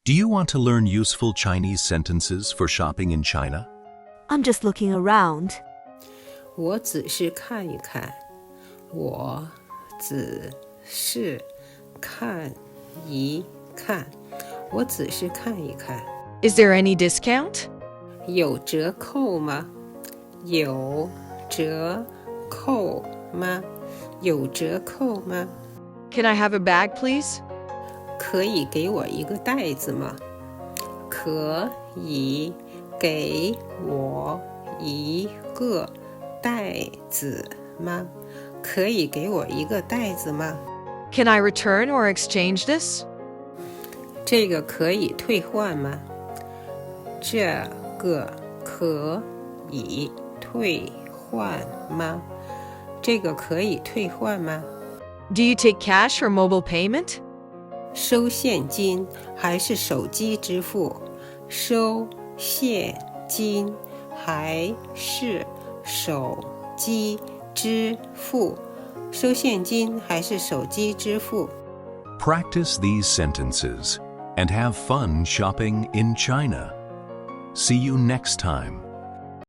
Do you want to learn useful Chinese sentences for shopping in China? I'm just looking around. 我只是看一看。我只是看一看。我只是看一看。Is there any discount? 有折扣吗？有折扣吗？有折扣吗？ Can I have a bag, please? 可以给我一个袋子吗？可以给我一个袋子吗？可以给我一个袋子吗？ Can I return or exchange this? 这个可以退换吗？这个可以退换吗？这个可以退换吗？ Do you take cash or mobile payment? 收现金还是手机支付？收现金还是手机支付？收现金还是手机支付？ Practice these sentences and have fun shopping in China. See you next time.